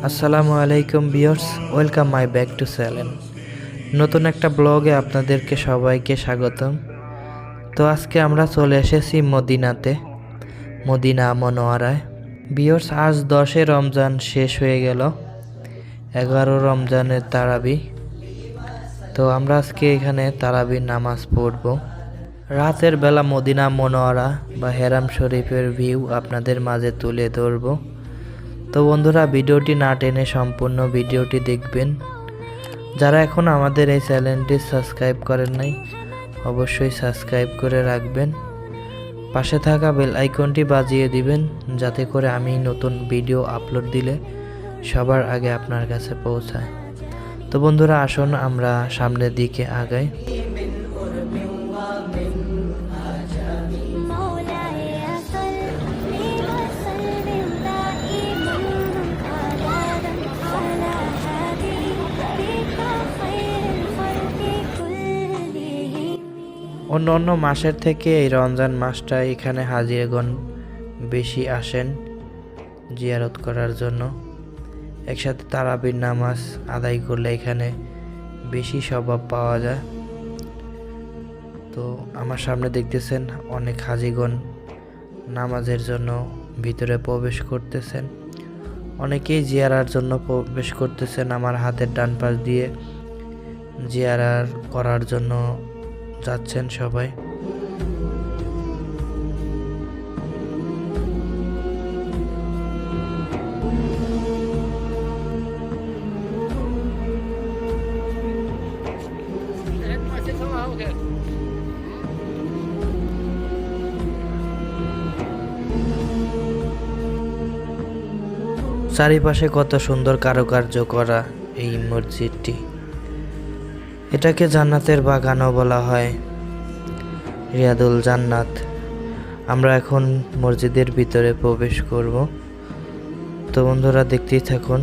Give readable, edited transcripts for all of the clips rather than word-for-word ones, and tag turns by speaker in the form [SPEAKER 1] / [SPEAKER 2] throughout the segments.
[SPEAKER 1] আসসালামু আলাইকুম viewers, welcome my back to channel. নতুন একটা ব্লগে আপনাদেরকে সবাইকে স্বাগতম। তো আজকে আমরা চলে এসেছি মদিনাতে, মদিনা মনোয়ারায়। ভিউয়ার্স, আজ 10 রমজান শেষ হয়ে গেল, 11 রমজানের তারাবি। তো আমরা আজকে এখানে তারাবির নামাজ পড়ব। রাতের বেলা মদিনা মনোয়ারা বা হেরাম শরীফের ভিউ আপনাদের মাঝে তুলে ধরব। তো বন্ধুরা, ভিডিওটি না টেনে সম্পূর্ণ ভিডিওটি দেখবেন। যারা এখন আমাদের এই চ্যানেলটি সাবস্ক্রাইব করেন নাই, অবশ্যই সাবস্ক্রাইব করে রাখবেন। পাশে থাকা বেল আইকনটি বাজিয়ে দিবেন, যাতে করে আমি নতুন ভিডিও আপলোড দিলে সবার আগে আপনার কাছে পৌঁছায়। তো বন্ধুরা, আসুন আমরা সামনের দিকে আগাই। অন্য অন্য মাসের থেকে এই রমজান মাসটা এখানে হাজিগণ বেশি আসেন জিয়ারত করার জন্য। একসাথে তারাবির নামাজ আদায় করলে এখানে বেশি স্বভাব পাওয়া যায়। তো আমার সামনে দেখতেছেন অনেক হাজিগণ নামাজের জন্য ভিতরে প্রবেশ করতেছেন, অনেকেই জিয়ারার জন্য প্রবেশ করতেছেন। আমার হাতের ডান পাশ দিয়ে জিয়ারার করার জন্য যাচ্ছেন সবাই। চারিপাশে কত সুন্দর কারুকার্য করা এই মসজিদটি। এটাকে জান্নাতের বাগানও বলা হয়, রিয়াদুল জান্নাত। আমরা এখন মসজিদের ভিতরে প্রবেশ করব। তো বন্ধুরা, দেখতেই থাকুন।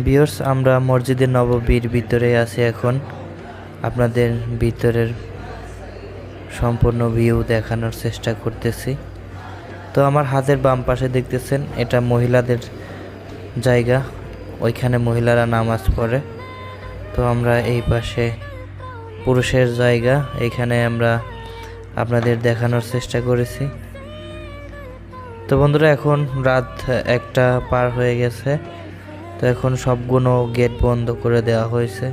[SPEAKER 1] ভিউয়ার্স, আমরা মসজিদে নববীর ভিতরে আছি এখন। আপনাদের ভিতরের সম্পূর্ণ ভিউ দেখানোর চেষ্টা করতেছি। তো আমার হাতের বাম পাশে দেখতেছেন, এটা মহিলাদের জায়গা, ওইখানে মহিলারা নামাজ পড়ে। তো আমরা এই পাশে পুরুষের জায়গা, এইখানে আমরা আপনাদের দেখানোর চেষ্টা করেছি। তো বন্ধুরা, এখন রাত 1টা পার হয়ে গেছে। তো এখন সবগুলো গেট বন্ধ করে দেওয়া হয়েছে।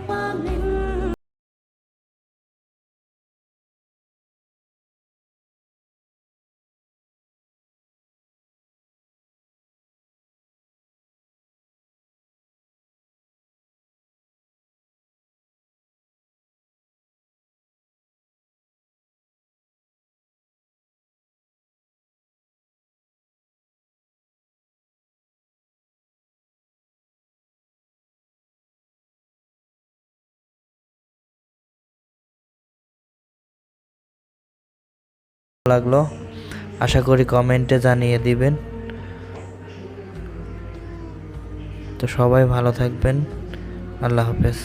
[SPEAKER 1] লাগলো আশা করি কমেন্টে জানিয়ে দিবেন। তো সবাই ভালো থাকবেন, আল্লাহ হাফেজ।